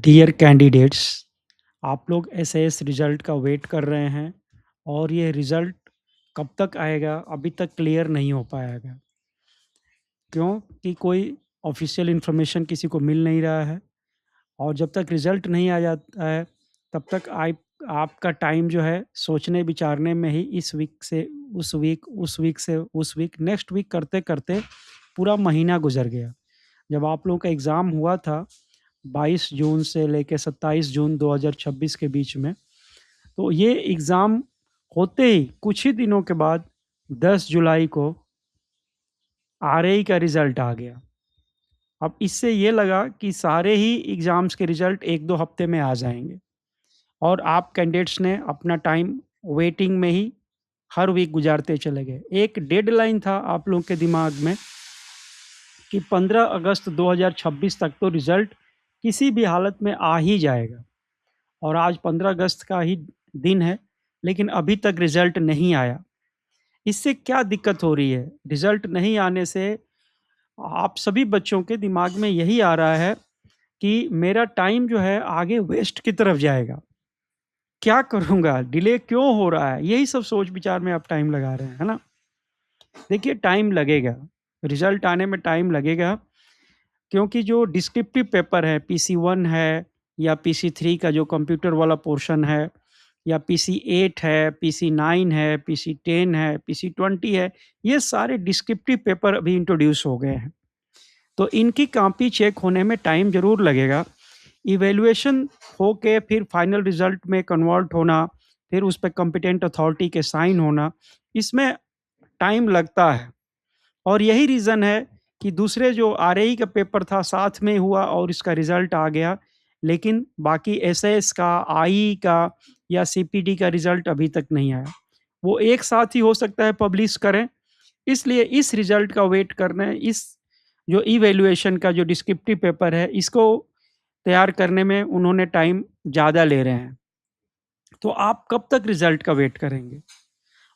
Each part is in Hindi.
डियर कैंडिडेट्स, आप लोग एसएएस रिजल्ट का वेट कर रहे हैं और ये रिजल्ट कब तक आएगा अभी तक क्लियर नहीं हो पाएगा। क्यों? कि कोई ऑफिशियल इन्फॉर्मेशन किसी को मिल नहीं रहा है और जब तक रिजल्ट नहीं आ जाता है तब तक आपका टाइम जो है सोचने विचारने में ही इस वीक से उस वीक, उस वीक से उस वीक, नेक्स्ट वीक करते-करते पूरा महीना गुज़र गया। जब आप लोगों का एग्ज़ाम हुआ था 22 जून से लेके 27 जून 2026 के बीच में, तो ये एग्ज़ाम होते ही कुछ ही दिनों के बाद 10 जुलाई को आरएई का रिज़ल्ट आ गया। अब इससे ये लगा कि सारे ही एग्ज़ाम्स के रिज़ल्ट 1-2 हफ़्ते में आ जाएँगे और आप कैंडिडेट्स ने अपना टाइम वेटिंग में ही हर वीक गुज़ारते चले गए। एक डेडलाइन था आप लोगों के दिमाग में कि 15 अगस्त 2026 तक तो रिज़ल्ट किसी भी हालत में आ ही जाएगा और आज 15 अगस्त का ही दिन है, लेकिन अभी तक रिज़ल्ट नहीं आया। इससे क्या दिक्कत हो रही है? रिज़ल्ट नहीं आने से आप सभी बच्चों के दिमाग में यही आ रहा है कि मेरा टाइम जो है आगे वेस्ट की तरफ जाएगा। क्या करूँगा? डिले क्यों हो रहा है? यही सब सोच-विचार में आप टाइम लगा रहे हैं, है ना? देखिए टाइम लगेगा, रिज़ल्ट आने में टाइम लगेगा क्योंकि जो डिस्क्रिप्टिव पेपर है, पीसी 1 है या पीसी 3 का जो कंप्यूटर वाला पोर्शन है या पीसी 8 है, पीसी 9 है, पीसी 10 है, पीसी 20 है, ये सारे डिस्क्रिप्टिव पेपर अभी इंट्रोड्यूस हो गए हैं। तो इनकी कॉपी चेक होने में टाइम ज़रूर लगेगा। इवैल्यूएशन होके फिर फाइनल रिज़ल्ट में कन्वर्ट होना, फिर उस पे कॉम्पिटेंट अथॉरिटी के साइन होना, इसमें टाइम लगता है। और यही रीज़न है कि दूसरे जो आरएई का पेपर था साथ में हुआ और इसका रिज़ल्ट आ गया, लेकिन बाकी एसएएस का, आईई का या सीपीटी का रिज़ल्ट अभी तक नहीं आया। वो एक साथ ही हो सकता है पब्लिश करें, इसलिए इस रिज़ल्ट का वेट कर रहे हैं। इस जो इवैल्यूएशन का जो डिस्क्रिप्टिव पेपर है, इसको तैयार करने में उन्होंने टाइम ज़्यादा ले रहे हैं। तो आप कब तक रिज़ल्ट का वेट करेंगे?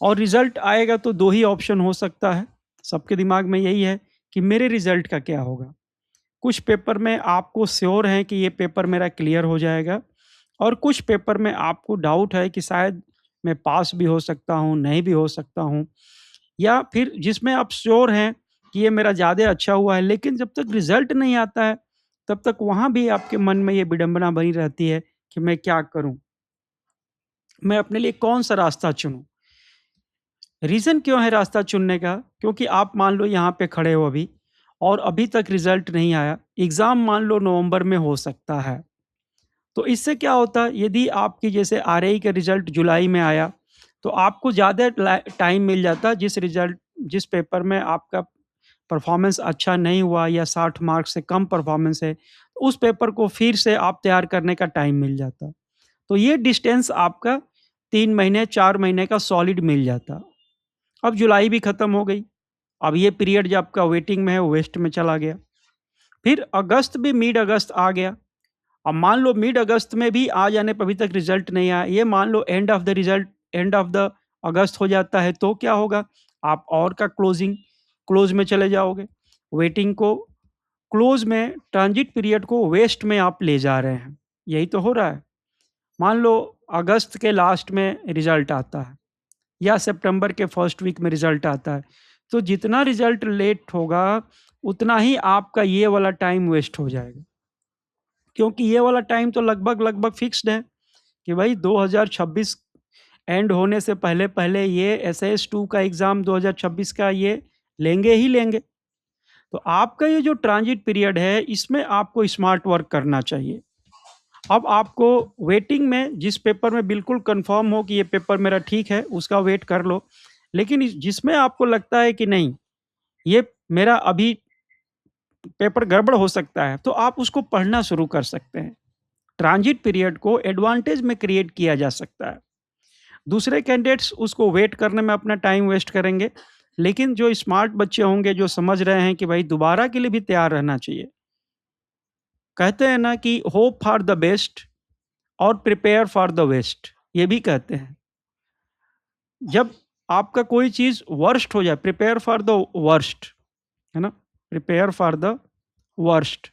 और रिज़ल्ट आएगा तो 2 ही ऑप्शन हो सकता है, सबके दिमाग में यही है कि मेरे रिज़ल्ट का क्या होगा? कुछ पेपर में आपको श्योर है कि ये पेपर मेरा क्लियर हो जाएगा और कुछ पेपर में आपको डाउट है कि शायद मैं पास भी हो सकता हूँ, नहीं भी हो सकता हूँ या फिर जिसमें आप श्योर हैं कि ये मेरा ज़्यादा अच्छा हुआ है, लेकिन जब तक रिज़ल्ट नहीं आता है, तब तक वहाँ भी आपके मन में ये विडंबना बनी रहती है कि मैं क्या करूँ? मैं अपने लिए कौन-सा रास्ता चुनूँ? रीज़न क्यों है रास्ता चुनने का? क्योंकि आप मान लो यहाँ पे खड़े हो अभी और अभी तक रिज़ल्ट नहीं आया, एग्ज़ाम मान लो नवंबर में हो सकता है। तो इससे क्या होता है यदि आपकी जैसे आरआई का रिज़ल्ट जुलाई में आया, तो आपको ज़्यादा टाइम मिल जाता जिस पेपर में आपका परफ़ॉर्मेंस अच्छा नहीं हुआ या 60 मार्क्स से कम परफ़ॉर्मेंस है, उस पेपर को फिर से आप तैयार करने का टाइम मिल जाता। तो ये डिस्टेंस आपका 3 महीने, 4 महीने का सॉलिड मिल जाता। अब जुलाई भी खत्म हो गई, अब ये पीरियड जो आपका वेटिंग में है वो वेस्ट में चला गया। फिर अगस्त भी मिड अगस्त आ गया। अब मान लो मिड अगस्त में भी आ जाने पर अभी तक रिज़ल्ट नहीं आया, ये मान लो एंड ऑफ द अगस्त हो जाता है तो क्या होगा? आप और का क्लोज़ में चले जाओगे। वेटिंग को क्लोज़ में ट्रांज़िट पीरियड को वेस्ट में आप ले जा रहे हैं, यही तो हो रहा है। मान लो अगस्त के लास्ट में रिज़ल्ट आता है या सितंबर के फर्स्ट वीक में रिज़ल्ट आता है, तो जितना रिज़ल्ट लेट होगा, उतना ही आपका ये वाला टाइम वेस्ट हो जाएगा। क्योंकि ये वाला टाइम तो लगभग-लगभग फिक्स्ड है कि भाई 2026 एंड होने से पहले-पहले ये एसएस 2 का एग्ज़ाम 2026 का ये लेंगे ही लेंगे। तो आपका ये जो ट्रांज़िट पीरियड है, इसमें आपको स्मार्ट वर्क करना चाहिए। अब आपको वेटिंग में जिस पेपर में बिल्कुल कन्फर्म हो कि ये पेपर मेरा ठीक है, उसका वेट कर लो। लेकिन जिसमें आपको लगता है कि नहीं, ये मेरा अभी पेपर गड़बड़ हो सकता है, तो आप उसको पढ़ना शुरू कर सकते हैं। ट्रांज़िट पीरियड को एडवांटेज में क्रिएट किया जा सकता है। दूसरे कैंडिडेट्स उसको वेट करने में अपना टाइम वेस्ट करेंगे, लेकिन जो स्मार्ट बच्चे होंगे, जो समझ रहे हैं कि भाई दोबारा के लिए भी तैयार रहना चाहिए। कहते हैं ना कि होप फॉर द बेस्ट और प्रिपेयर फॉर द वेस्ट, ये भी कहते हैं। जब आपका कोई चीज़ वर्स्ट हो जाए, प्रिपेयर फॉर द वर्स्ट, है ना? Prepare for the worst.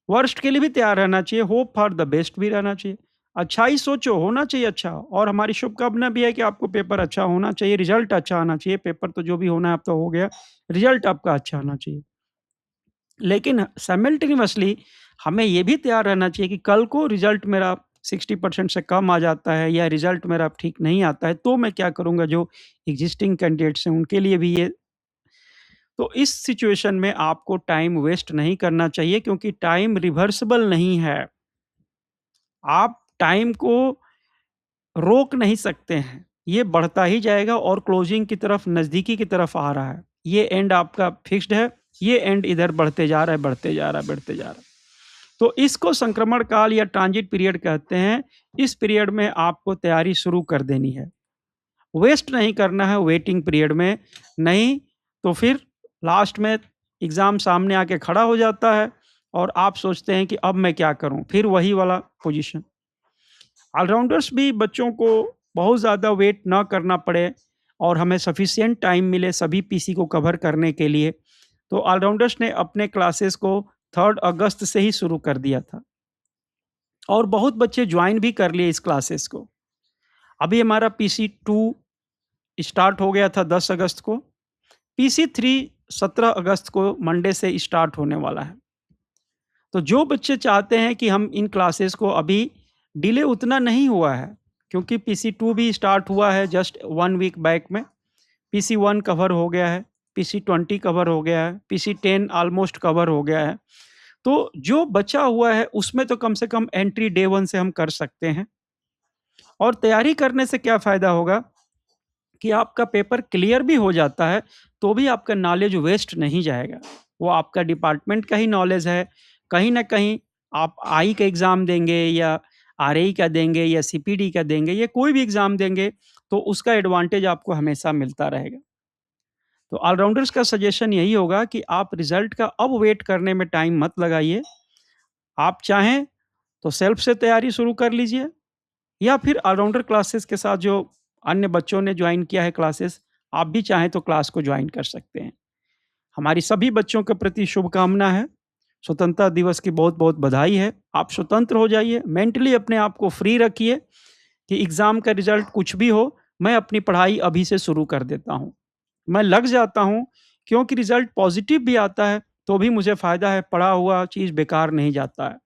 Worst के लिए भी तैयार रहना चाहिए, होप फॉर द बेस्ट भी रहना चाहिए। अच्छा ही सोचो, होना चाहिए अच्छा, और हमारी शुभकामना भी है कि आपको पेपर अच्छा होना चाहिए, रिज़ल्ट अच्छा आना चाहिए, पेपर तो जो भी होना है अब तो हो गया, रिज़ल्ट आपका अच्छा आना चाहिए। लेकिन साइमल्टेनियसली हमें ये भी तैयार रहना चाहिए कि कल को रिज़ल्ट मेरा 60% से कम आ जाता है या रिज़ल्ट मेरा ठीक नहीं आता है, तो मैं क्या करूँगा, जो एक्जिस्टिंग कैंडिडेट्स हैं उनके लिए भी ये। तो इस सिचुएशन में आपको टाइम वेस्ट नहीं करना चाहिए, क्योंकि टाइम रिवर्सिबल नहीं है। आप टाइम को रोक नहीं सकते हैं। ये बढ़ता ही जाएगा और क्लोजिंग की तरफ, नज़दीकी की तरफ आ रहा है। ये एंड आपका फिक्स्ड है, ये एंड इधर बढ़ते जा रहा है, बढ़ते जा रहा है, बढ़ते जा रहा है। तो इसको संक्रमण काल या ट्रांजिट पीरियड कहते हैं। इस पीरियड में आपको तैयारी शुरू कर देनी है। वेस्ट नहीं करना है वेटिंग पीरियड में, नहीं तो फिर लास्ट में एग्ज़ाम सामने आके खड़ा हो जाता है और आप सोचते हैं कि अब मैं क्या करूँ? फिर वही वाला पोज़ीशन। ऑलराउंडर्स भी बच्चों को बहुत ज़्यादा वेट ना करना पड़े और हमें सफिशिएंट टाइम मिले सभी पीसी को कवर करने के लिए, तो ऑलराउंडर्स ने अपने क्लासेस को 3 अगस्त से ही शुरू कर दिया था और बहुत बच्चे ज्वाइन भी कर लिए इस क्लासेस को। अभी हमारा पीसी 2 स्टार्ट हो गया था 10 अगस्त को, पीसी 3 17 अगस्त को मंडे से स्टार्ट होने वाला है। तो जो बच्चे चाहते हैं कि हम इन क्लासेस को अभी, डिले उतना नहीं हुआ है, क्योंकि पीसी 2 भी स्टार्ट हुआ है जस्ट 1 वीक बैक में। पीसी 1 कवर हो गया है, पीसी 20 कवर हो गया है, पीसी 10 ऑलमोस्ट कवर हो गया है। तो जो बचा हुआ है उसमें तो कम से कम एंट्री डे 1 से हम कर सकते हैं। और तैयारी करने से क्या फ़ायदा होगा कि आपका पेपर क्लियर भी हो जाता है, तो भी आपका नॉलेज वेस्ट नहीं जाएगा। वो आपका डिपार्टमेंट का ही नॉलेज है। कहीं न कहीं आप आई का एग्ज़ाम देंगे या आरएई का देंगे या सीपीडी का देंगे या कोई भी एग्ज़ाम देंगे, तो उसका एडवांटेज आपको हमेशा मिलता रहेगा। तो ऑलराउंडर्स का सजेशन यही होगा कि आप रिज़ल्ट का अब वेट करने में टाइम मत लगाइए। आप चाहें तो सेल्फ से तैयारी शुरू कर लीजिए या फिर ऑलराउंडर क्लासेस के साथ जो अन्य बच्चों ने ज्वाइन किया है क्लासेस, आप भी चाहें तो क्लास को ज्वाइन कर सकते हैं। हमारी सभी बच्चों के प्रति शुभकामना है। स्वतंत्रता दिवस की बहुत-बहुत बधाई है। आप स्वतंत्र हो जाइए, मेंटली अपने आप को फ्री रखिए कि एग्ज़ाम का रिज़ल्ट कुछ भी हो, मैं अपनी पढ़ाई अभी से शुरू कर देता हूँ। मैं लग जाता हूँ, क्योंकि रिज़ल्ट पॉज़िटिव भी आता है, तो भी मुझे फ़ायदा है, पढ़ा हुआ चीज़ बेकार नहीं जाता है।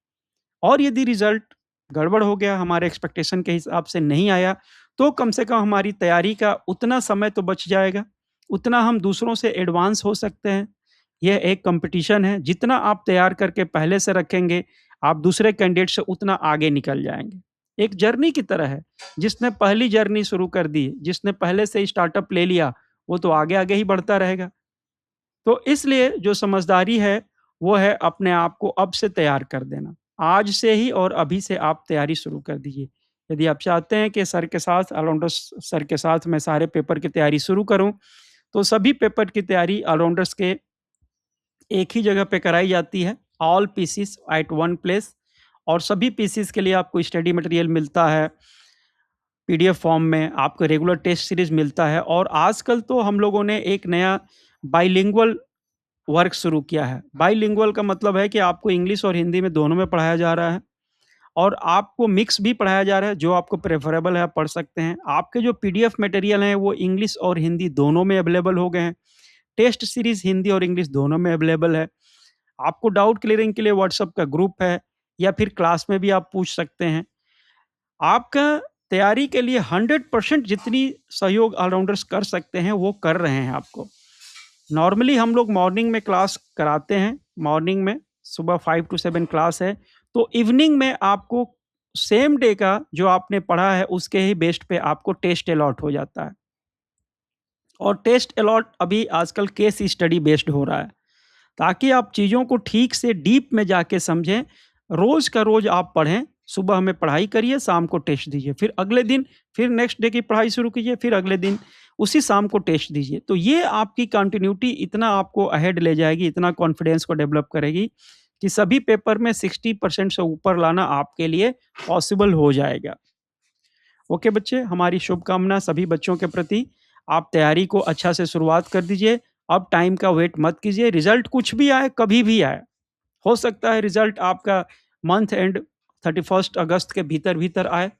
और यदि रिज़ल्ट गड़बड़ हो गया, हमारे एक्सपेक्टेशन के हिसाब से नहीं आया, तो कम से कम हमारी तैयारी का उतना समय तो बच जाएगा, उतना हम दूसरों से एडवांस हो सकते हैं। यह एक कॉम्पिटिशन है, जितना आप तैयार करके पहले से रखेंगे, आप दूसरे कैंडिडेट से उतना आगे निकल जाएँगे। एक जर्नी की तरह है, जिसने पहली जर्नी शुरू कर दी, जिसने पहले से ही स्टार्टअप ले लिया, वो तो आगे-आगे ही बढ़ता रहेगा। तो इसलिए जो समझदारी है, वो है अपने आप को अब से तैयार कर देना। आज से ही और अभी से आप तैयारी शुरू कर दीजिए। यदि आप चाहते हैं कि सर के साथ ऑलराउंडर्स सर के साथ मैं सारे पेपर की तैयारी शुरू करूँ, तो सभी पेपर की तैयारी ऑलराउंडर्स के एक ही जगह पे कराई जाती है, all pieces at one place, और सभी पीसीस के लिए आपको स्टडी मटेरियल मिलता है, पीडीएफ फॉर्म में आपको रेगुलर टेस्ट सीरीज़ मिलता है और आजकल तो हम लोगों ने एक नया बाइलिंगुअल वर्क शुरू किया है। बाइलिंगुअल का मतलब है कि आपको इंग्लिश और हिंदी में दोनों में पढ़ाया जा रहा है और आपको मिक्स भी पढ़ाया जा रहा है, जो आपको प्रेफ़रेबल है आप पढ़ सकते हैं। आपके जो पीडीएफ मटेरियल हैं वो इंग्लिश और हिंदी दोनों में अवेलेबल हो गए हैं। टेस्ट सीरीज़ हिंदी और इंग्लिश दोनों में अवेलेबल है। आपको डाउट क्लियरिंग के लिए व्हाट्सएप का ग्रुप है या फिर क्लास में भी आप पूछ सकते हैं। आपका तैयारी के लिए 100% जितनी सहयोग ऑलराउंडर्स कर सकते हैं, वो कर रहे हैं आपको। नॉर्मली हम लोग मॉर्निंग में क्लास कराते हैं, मॉर्निंग में सुबह 5 टू 7 क्लास है, तो इवनिंग में आपको सेम डे का जो आपने पढ़ा है उसके ही बेस्ड पे आपको टेस्ट अलॉट हो जाता है। और टेस्ट अलॉट अभी आजकल केस स्टडी बेस्ड हो रहा है, ताकि आप चीज़ों को ठीक से डीप में जाके समझें। रोज़ का रोज़ आप पढ़ें, सुबह में पढ़ाई करिए, शाम को टेस्ट दीजिए, फिर अगले दिन फिर नेक्स्ट डे की पढ़ाई शुरू कीजिए, फिर अगले दिन उसी शाम को टेस्ट दीजिए। तो ये आपकी कंटिन्यूटी इतना आपको अहेड ले जाएगी, इतना कॉन्फिडेंस को डेवलप करेगी कि सभी पेपर में 60% से ऊपर लाना आपके लिए पॉसिबल हो जाएगा। ओके बच्चे, हमारी शुभकामना सभी बच्चों के प्रति। आप तैयारी को अच्छा से शुरुआत कर दीजिए। अब टाइम का वेट मत कीजिए, रिज़ल्ट कुछ भी आए, कभी भी आए। हो सकता है रिजल्ट आपका मंथ एंड 31 अगस्त के भीतर-भीतर आए।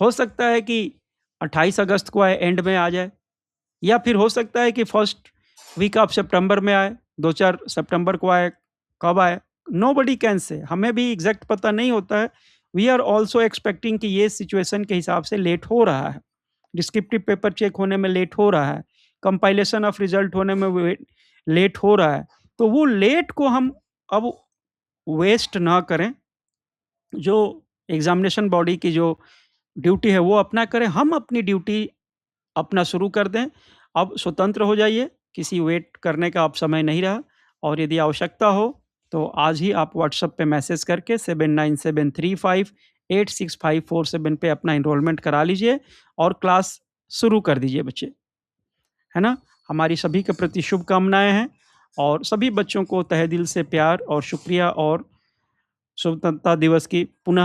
हो सकता है कि 28 अगस्त को आए, एंड में आ जाए, या फिर हो सकता है कि फर्स्ट वीक ऑफ सितंबर में आए, 2-4 सितंबर को आए, कब आए? नोबडी कैन से, हमें भी एग्ज़ैक्ट पता नहीं होता है। वी आर आल्सो एक्सपेक्टिंग कि ये सिचुएशन के हिसाब से लेट हो रहा है। डिस्क्रिप्टिव पेपर चेक होने में लेट हो रहा है, कंपाइलेशन ऑफ रिजल्ट होने में लेट हो रहा है। तो वो लेट को हम अब वेस्ट ना करें, जो एग्ज़ामिनेशन बॉडी की जो ड्यूटी है वो अपना करें, हम अपनी ड्यूटी अपना शुरू कर दें। अब स्वतंत्र हो जाइए, किसी वेट करने का अब समय नहीं रहा, और यदि आवश्यकता हो तो आज ही आप व्हाट्सएप पे मैसेज करके 7973586547 पे अपना एनरोलमेंट करा लीजिए और क्लास शुरू कर दीजिए बच्चे, है ना? हमारी सभी के प्रति शुभकामनाएँ हैं, और सभी बच्चों को तहे दिल से प्यार और शुक्रिया, और स्वतंत्रता दिवस की पुनः